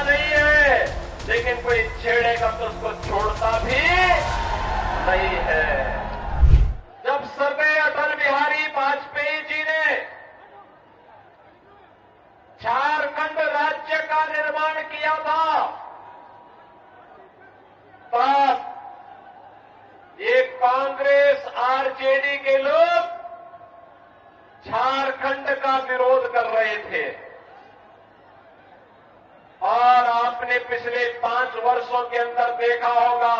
नहीं है, लेकिन कोई छेड़ेगा तो उसको छोड़ता भी नहीं है। जब स्वर्गीय अटल बिहारी वाजपेयी जी ने झारखंड राज्य का निर्माण किया था, तब ये कांग्रेस आरजेडी के लोग झारखंड का विरोध कर रहे थे। और आपने पिछले 5 वर्षों के अंदर देखा होगा,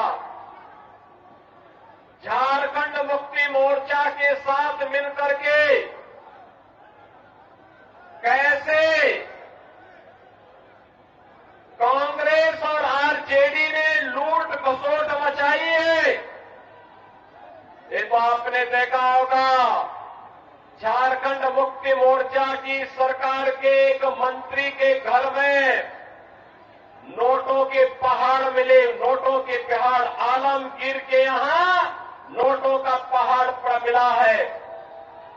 झारखंड मुक्ति मोर्चा के साथ मिलकर के कैसे कांग्रेस और आरजेडी ने लूट खसोट मचाई है, ये तो आपने देखा होगा। झारखंड मुक्ति मोर्चा की सरकार के एक मंत्री के घर में नोटों के पहाड़ मिले, नोटों के पहाड़। आलमगीर के यहां नोटों का पहाड़ पड़ा मिला है।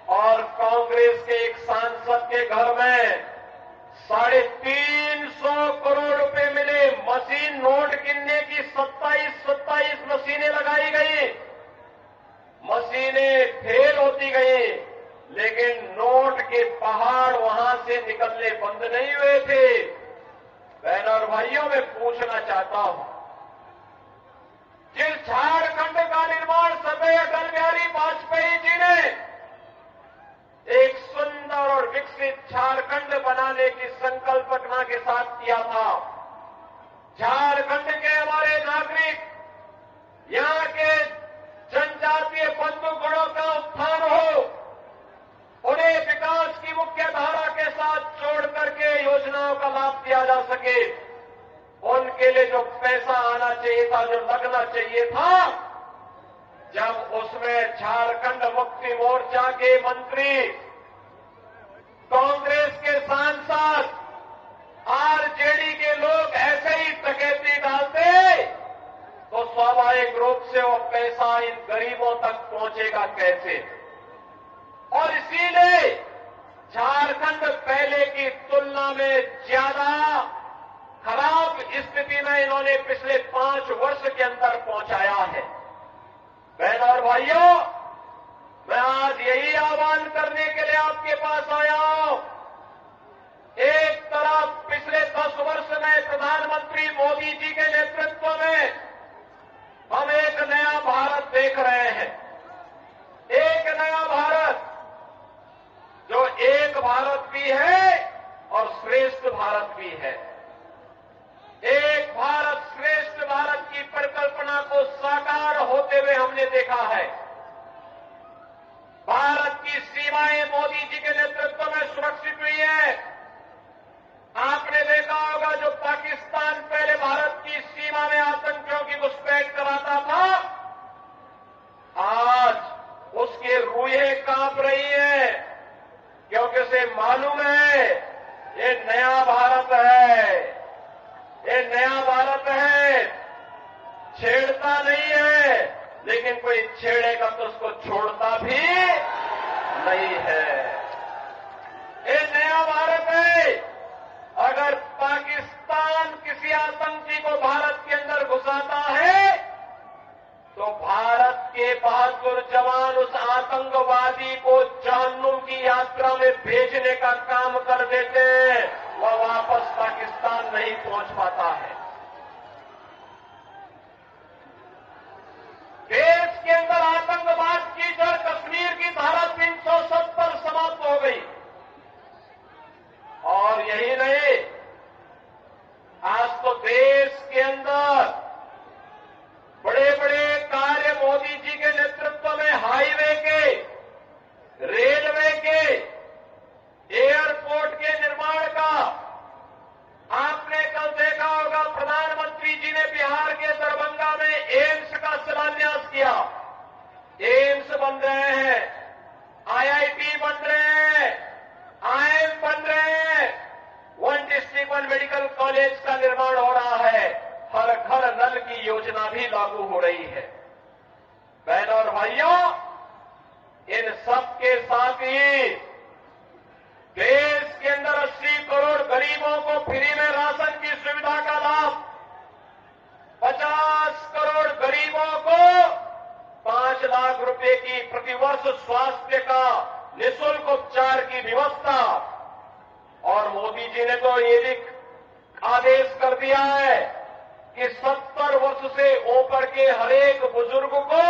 और कांग्रेस के एक सांसद के घर में 350 करोड़ रुपए मिले। मशीन नोट गिनने की 27 मशीनें लगाई गई, मशीनें फेल होती गई, लेकिन नोट के पहाड़ वहां से निकलने बंद नहीं हुए थे। बहनों और भाइयों, मैं पूछना चाहता हूं, जिस झारखंड का निर्माण स्वर्गीय अटल बिहारी वाजपेयी जी ने एक सुंदर और विकसित झारखंड बनाने की संकल्पना के साथ किया था, झारखंड के हमारे नागरिक, यहां के जनजातीय बंधुगणों का उत्थान हो, उन्हें विकास की मुख्य धारा के साथ जोड़ करके योजनाओं का लाभ दिया जा सके, उनके लिए जो पैसा आना चाहिए था, जो लगना चाहिए था, जब उसमें झारखंड मुक्ति मोर्चा के मंत्री, कांग्रेस के सांसद, आरजेडी के लोग ऐसे ही डकैती डालते, तो स्वाभाविक रूप से वो पैसा इन गरीबों तक पहुंचेगा कैसे। और इसीलिए झारखंड पहले की तुलना में ज्यादा खराब स्थिति में इन्होंने पिछले 5 वर्ष के अंदर पहुंचाया है। बहनों और भाइयों, मैं आज यही आह्वान करने के लिए आपके पास आया हूं। एक तरफ पिछले 10 वर्ष में प्रधानमंत्री मोदी जी के नेतृत्व में हम एक नया भारत देख रहे हैं, एक नया भारत जो एक भारत भी है और श्रेष्ठ भारत भी है। एक भारत श्रेष्ठ भारत की परिकल्पना को साकार होते हुए हमने देखा है। भारत की सीमाएं मोदी जी के नेतृत्व में सुरक्षित हुई है। आपने देखा होगा, जो पाकिस्तान पहले भारत की सीमा में आतंकियों की घुसपैठ कराता था, आज उसकी रूहें कांप रही है, क्योंकि उसे मालूम है ये नया भारत है, ये नया भारत है। छेड़ता नहीं है, लेकिन कोई छेड़ेगा तो उसको छोड़ता भी नहीं है। ये नया भारत है। अगर पाकिस्तान किसी आतंकी को भारत के अंदर घुसाता है, तो भारत के बहादुर जवान उस आतंकवादी को जहन्नुम की यात्रा में भेजने का काम कर देते हैं, वह वापस पाकिस्तान नहीं पहुंच पाता है। देश के अंदर आतंकवाद की जड़ कश्मीर की धारा 370 समाप्त हो गई। और यही नहीं, आज तो देश के अंदर बड़े बड़े कार्य मोदी जी के नेतृत्व में हाईवे के, रेलवे के, एयरपोर्ट के निर्माण का आपने कल देखा होगा। प्रधानमंत्री जी ने बिहार के दरभंगा में एम्स का शिलान्यास किया। एम्स बन रहे हैं, आईआईटी बन रहे हैं, आईएम बन रहे हैं, 1 डिस्ट्रिक्ट 1 मेडिकल कॉलेज का निर्माण हो रहा है, हर घर नल की योजना भी लागू हो रही है। बहनों और भाइयों, इन सब के साथ ही देश के अंदर 80 करोड़ गरीबों को फ्री में राशन की सुविधा प्रतिवर्ष स्वास्थ्य का निःशुल्क उपचार की व्यवस्था, और मोदी जी ने तो ये भी आदेश कर दिया है कि 70 वर्ष से ऊपर के हरेक बुजुर्ग को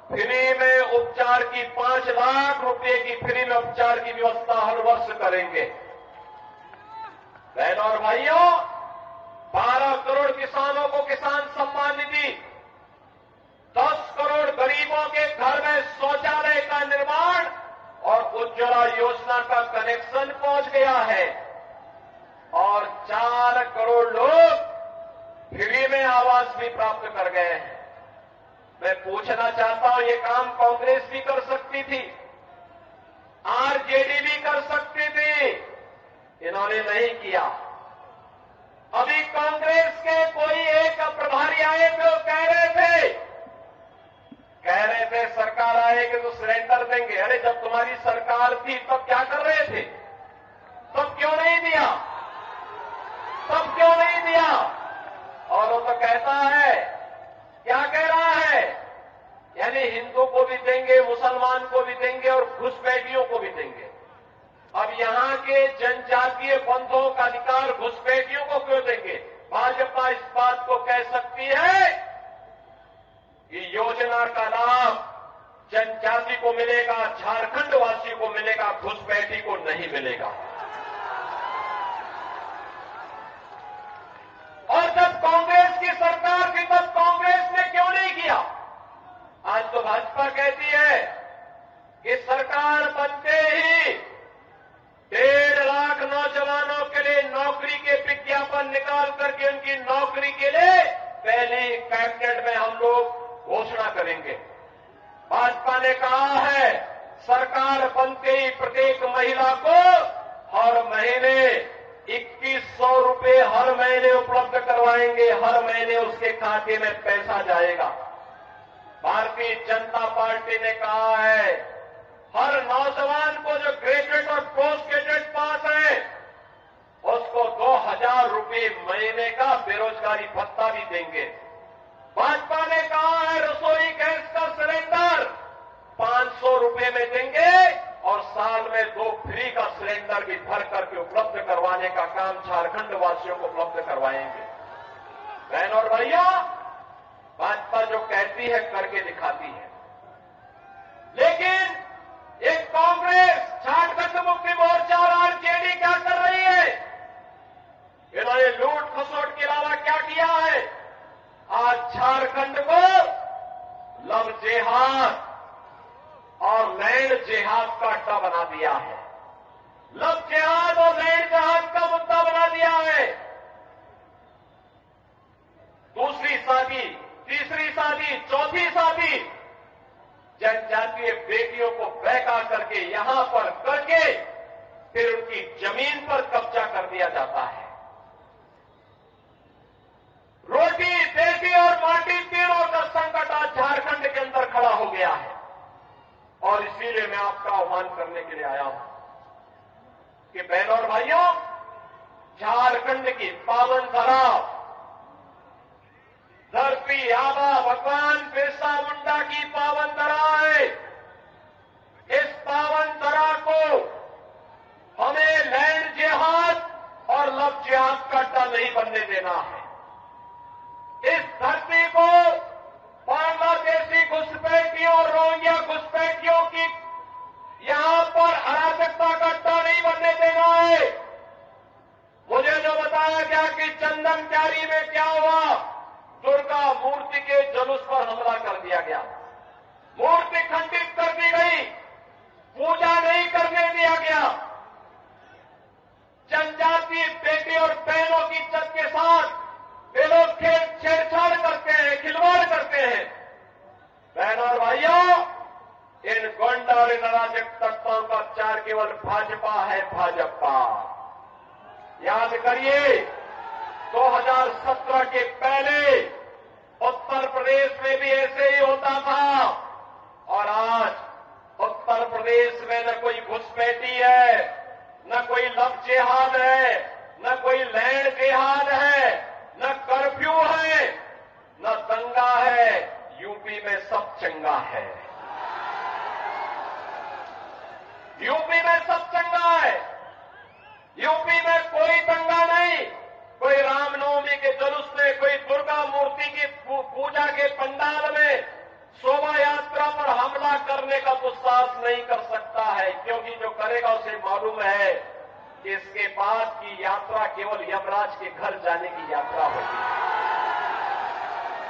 फ्री में उपचार की 5 लाख रुपए की फ्री में उपचार की व्यवस्था हर वर्ष करेंगे। बहनों और भाइयों, 12 करोड़ किसानों को किसान सम्मान निधि, 10 करोड़ गरीबों के घर में शौचालय का निर्माण और उज्ज्वला योजना का कनेक्शन पहुंच गया है, और 4 करोड़ लोग फ्री में आवास भी प्राप्त कर गए हैं। मैं पूछना चाहता हूं, ये काम कांग्रेस भी कर सकती थी, आरजेडी भी कर सकती थी, इन्होंने नहीं किया। अभी कांग्रेस के कोई एक प्रभारी आए थे, कह रहे थे सरकार आएगी तो सिलेंडर देंगे। अरे जब तुम्हारी सरकार थी तब क्या कर रहे थे? तब क्यों नहीं दिया? तब क्यों नहीं दिया? और वो तो कहता है, क्या कह रहा है, यानी हिंदू को भी देंगे, मुसलमान को भी देंगे और घुसपैठियों को भी देंगे। अब यहां के जनजातीय बंधुओं का अधिकार घुसपैठियों को क्यों देंगे? भाजपा इस बात को कह सकती है कि योजना का लाभ जनजाति को मिलेगा, झारखंड वासी को मिलेगा, घुसपैठी को नहीं मिलेगा। और जब कांग्रेस की सरकार थी तब कांग्रेस ने क्यों नहीं किया? आज तो भाजपा कहती है कि सरकार बनते ही 1.5 लाख नौजवानों के लिए नौकरी के विज्ञापन निकाल करके उनकी नौकरी के लिए पहली कैबिनेट में हम लोग घोषणा करेंगे। भाजपा ने कहा है सरकार बनते ही प्रत्येक महिला को हर महीने 2100 रुपए हर महीने उपलब्ध करवाएंगे, हर महीने उसके खाते में पैसा जाएगा। भारतीय जनता पार्टी ने कहा है हर नौजवान को जो ग्रेजुएट और पोस्ट ग्रेजुएट पास है उसको 2000 रुपए महीने का बेरोजगारी भत्ता भी देंगे। भाजपा ने कहा है रसोई गैस का सिलेंडर 500 रुपए में देंगे और साल में 2 फ्री का सिलेंडर भी भर करके उपलब्ध करवाने का काम झारखंड वासियों को उपलब्ध करवाएंगे। बहनों और भाइयों, भाजपा जो कहती है करके दिखाती है, लेकिन एक कांग्रेस, झारखंड मुक्ति मोर्चा और आरजेडी क्या कर रही है? इन्होंने लूट खसोट के अलावा क्या किया है? आज झारखंड को लव जेहाद और लैंड जेहाद का अड्डा बना दिया है। लव जेहाद और लैंड जेहाद का मुद्दा बना दिया है। दूसरी शादी, तीसरी शादी, चौथी शादी जनजातीय बेटियों को बहका करके यहां पर करके फिर उनकी जमीन पर कब्जा कर दिया जाता है। रोटी, बेटी और माटी तीनों का संकट आज झारखंड के अंदर खड़ा हो गया है, और इसीलिए मैं आपका आह्वान करने के लिए आया हूं कि बहनों और भाइयों, झारखंड की पावन धरा, धरती आबा भगवान बिरसा मुंडा की पावन धरा है। इस पावन धरा को हमें लैंड जिहाद और लव जिहाद का अड्डा नहीं बनने देना है। इस धरती को बांग्लादेशी घुसपैठियों और रोहिंग्या घुसपैठियों की यहां पर अराजकता का अड्डा नहीं बनने देना है। मुझे जो बताया गया कि चंदन क्यारी में क्या हुआ, दुर्गा मूर्ति के जुलूस पर हमला कर दिया गया, मूर्ति खंडित कर दी गई, पूजा नहीं करने दिया गया। जनजातीय बेटी और बहनों की इज्जत के साथ वे लोग छेड़छाड़ करते हैं, खिलवाड़ करते हैं। बहनों और भाइयों, इन गोंडा और इन अराजक तत्वों का उपचार केवल भाजपा है, भाजपा। याद करिए 2017 के पहले उत्तर प्रदेश में भी ऐसे ही होता था, और आज उत्तर प्रदेश में न कोई घुसपैठी है, न कोई लव जिहाद है, न कोई लैंड जिहाद है, न कर्फ्यू है, न दंगा है। यूपी में सब चंगा है। यूपी में सब चंगा है। यूपी में कोई दंगा नहीं। कोई रामनवमी के जुलूस में, कोई दुर्गा मूर्ति की पूजा के पंडाल में शोभा यात्रा पर हमला करने का दुस्साहस नहीं कर सकता है, क्योंकि जो करेगा उसे मालूम है कि इसके बाद की यात्रा केवल यमराज के घर जाने की यात्रा होगी।